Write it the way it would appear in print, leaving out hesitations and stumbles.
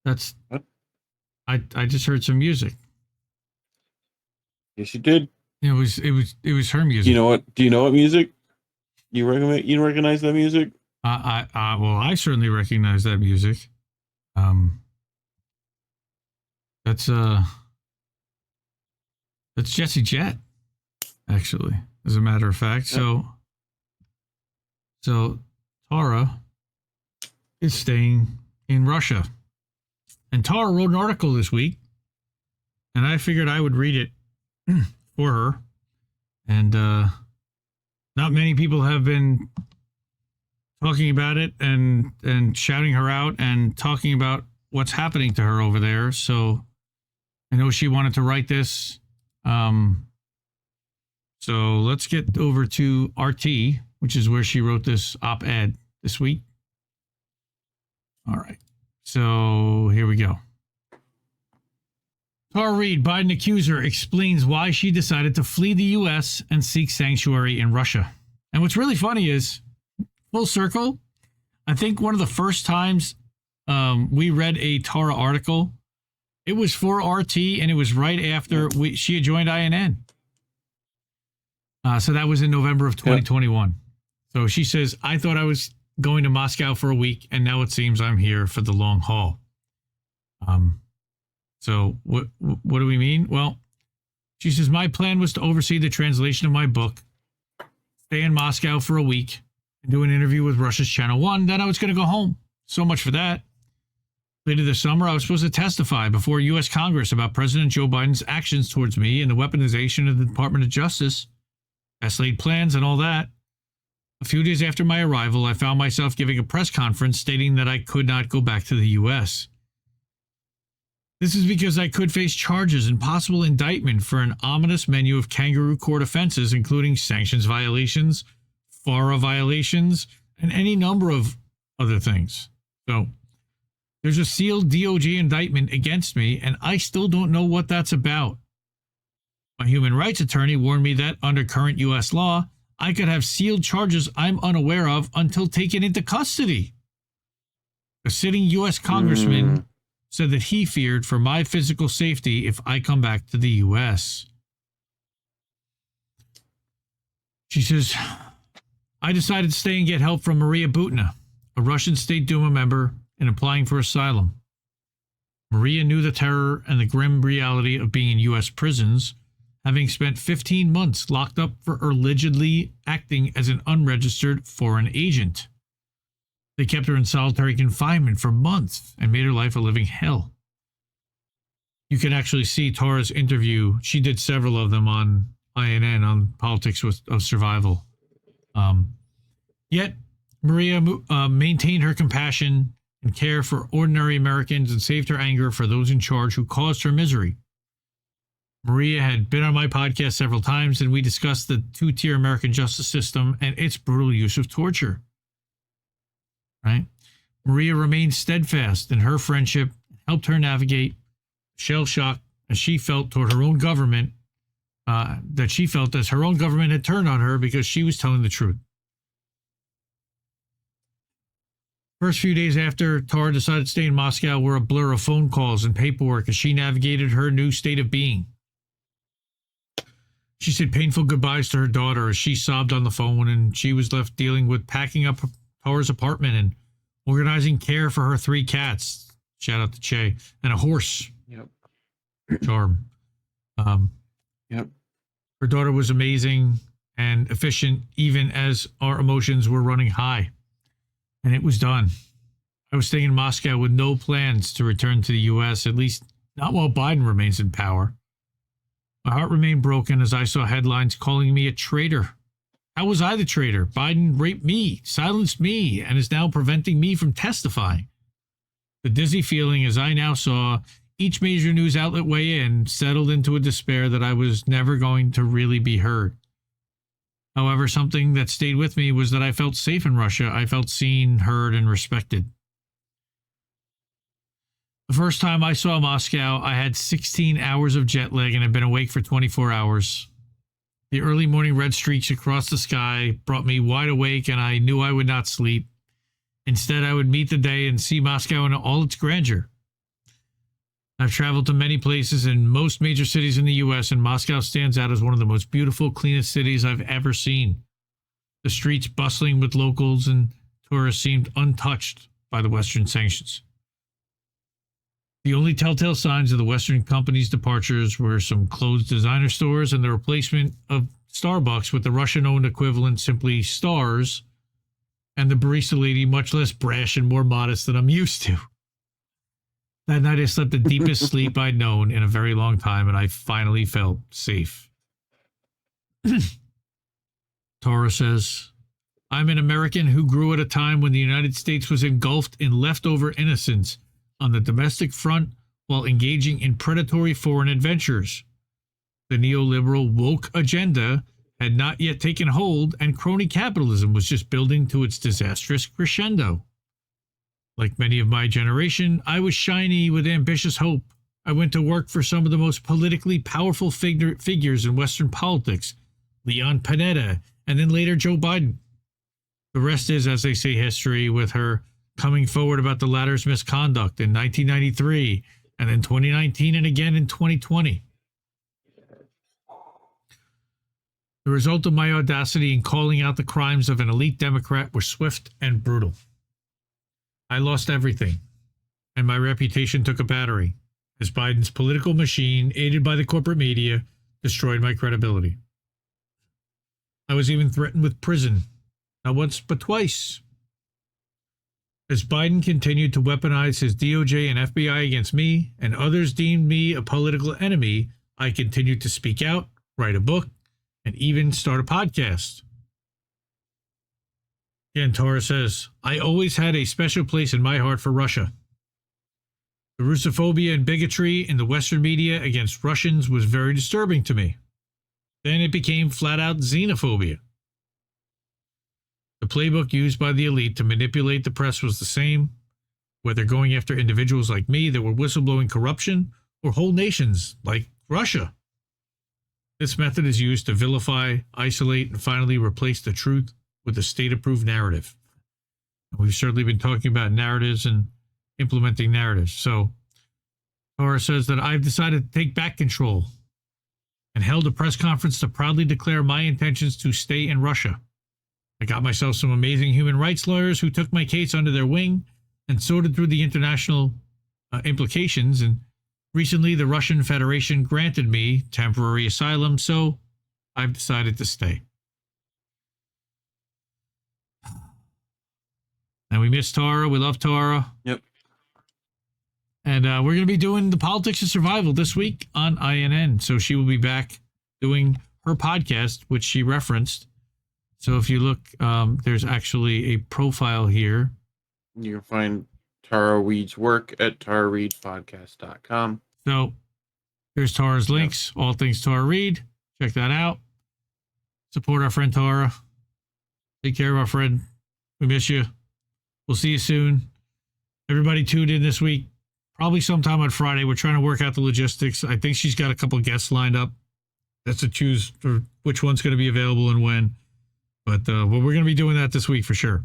That's What? I just heard some music. Yes, you did. It was her music. Do you know what? Do you know what music? You recognize that music? Well, I certainly recognize that music. That's Jessie Jett, actually, as a matter of fact. Yep. So Tara is staying in Russia. And Tara wrote an article this week, and I figured I would read it for her. And not many people have been talking about it and shouting her out and talking about what's happening to her over there. So I know she wanted to write this. So let's get over to RT, which is where she wrote this op-ed this week. All right. So here we go. Tara Reade, Biden accuser, explains why she decided to flee the U.S. and seek sanctuary in Russia. And what's really funny is, full circle, I think one of the first times we read a Tara article, it was for RT, and it was right after she had joined INN. So that was in November of 2021. Yep. So she says, I thought I was going to Moscow for a week, and now it seems I'm here for the long haul. So what do we mean? Well, she says, my plan was to oversee the translation of my book, stay in Moscow for a week, and do an interview with Russia's Channel 1. Then I was going to go home. So much for that. Later this summer, I was supposed to testify before U.S. Congress about President Joe Biden's actions towards me and the weaponization of the Department of Justice, best laid plans, and all that. A few days after my arrival, I found myself giving a press conference stating that I could not go back to the U.S. This is because I could face charges and possible indictment for an ominous menu of kangaroo court offenses, including sanctions violations, FARA violations, and any number of other things. So there's a sealed DOJ indictment against me, and I still don't know what that's about. My human rights attorney warned me that under current U.S. law, I could have sealed charges I'm unaware of until taken into custody. A sitting U.S. congressman said that he feared for my physical safety if I come back to the U.S. She says, I decided to stay and get help from Maria Butina, a Russian State Duma member, in applying for asylum. Maria knew the terror and the grim reality of being in U.S. prisons, having spent 15 months locked up for allegedly acting as an unregistered foreign agent. They kept her in solitary confinement for months and made her life a living hell. You can actually see Tara's interview. She did several of them on INN, on Politics of Survival. Yet, Maria maintained her compassion and care for ordinary Americans and saved her anger for those in charge who caused her misery. Maria had been on my podcast several times, and we discussed the two-tier American justice system and its brutal use of torture. Right? Maria remained steadfast in her friendship, helped her navigate shell shock as she felt toward her own government, that she felt as her own government had turned on her because she was telling the truth. First few days after Tara decided to stay in Moscow were a blur of phone calls and paperwork as she navigated her new state of being. She said painful goodbyes to her daughter as she sobbed on the phone, and she was left dealing with packing up Tara's apartment and organizing care for her 3 cats. Shout out to Che. And a horse. Yep. Charm. Yep. Her daughter was amazing and efficient, even as our emotions were running high. And it was done. I was staying in Moscow with no plans to return to the U.S., at least not while Biden remains in power. My heart remained broken as I saw headlines calling me a traitor. How was I the traitor? Biden raped me, silenced me, and is now preventing me from testifying. The dizzy feeling as I now saw each major news outlet weigh in settled into a despair that I was never going to really be heard. However, something that stayed with me was that I felt safe in Russia. I felt seen, heard, and respected. The first time I saw Moscow, I had 16 hours of jet lag and had been awake for 24 hours. The early morning red streaks across the sky brought me wide awake, and I knew I would not sleep. Instead, I would meet the day and see Moscow in all its grandeur. I've traveled to many places in most major cities in the U.S., and Moscow stands out as one of the most beautiful, cleanest cities I've ever seen. The streets bustling with locals and tourists seemed untouched by the Western sanctions. The only telltale signs of the Western company's departures were some closed designer stores and the replacement of Starbucks with the Russian-owned equivalent, simply Stars, and the barista lady much less brash and more modest than I'm used to. That night I slept the deepest sleep I'd known in a very long time, and I finally felt safe. Tara says, I'm an American who grew at a time when the United States was engulfed in leftover innocence on the domestic front while engaging in predatory foreign adventures. The neoliberal woke agenda had not yet taken hold, and crony capitalism was just building to its disastrous crescendo. Like many of my generation, I was shiny with ambitious hope. I went to work for some of the most politically powerful figures in Western politics, Leon Panetta, and then later Joe Biden. The rest is, as they say, history, with her coming forward about the latter's misconduct in 1993, and then 2019, and again in 2020. The result of my audacity in calling out the crimes of an elite Democrat were swift and brutal. I lost everything, and my reputation took a battering, as Biden's political machine, aided by the corporate media, destroyed my credibility. I was even threatened with prison, not once but twice. As Biden continued to weaponize his DOJ and FBI against me, and others deemed me a political enemy, I continued to speak out, write a book, and even start a podcast. Again, Tara says, I always had a special place in my heart for Russia. The Russophobia and bigotry in the Western media against Russians was very disturbing to me. Then it became flat-out xenophobia. The playbook used by the elite to manipulate the press was the same, whether going after individuals like me that were whistleblowing corruption or whole nations like Russia. This method is used to vilify, isolate, and finally replace the truth with a state-approved narrative. And we've certainly been talking about narratives and implementing narratives. So Tara says that I've decided to take back control and held a press conference to proudly declare my intentions to stay in Russia. I got myself some amazing human rights lawyers who took my case under their wing and sorted through the international implications. And recently, the Russian Federation granted me temporary asylum, so I've decided to stay. And we miss Tara. We love Tara. Yep. And we're going to be doing the Politics of Survival this week on INN. So she will be back doing her podcast, which she referenced. So if you look, there's actually a profile here. You can find Tara Reade's work at tarareadepodcast.com. So here's Tara's links, all things Tara Reade. Check that out. Support our friend Tara. Take care of our friend. We miss you. We'll see you soon. Everybody tuned in this week, probably sometime on Friday. We're trying to work out the logistics. I think she's got a couple guests lined up. That's to choose for which one's going to be available and when. But we're going to be doing that this week for sure.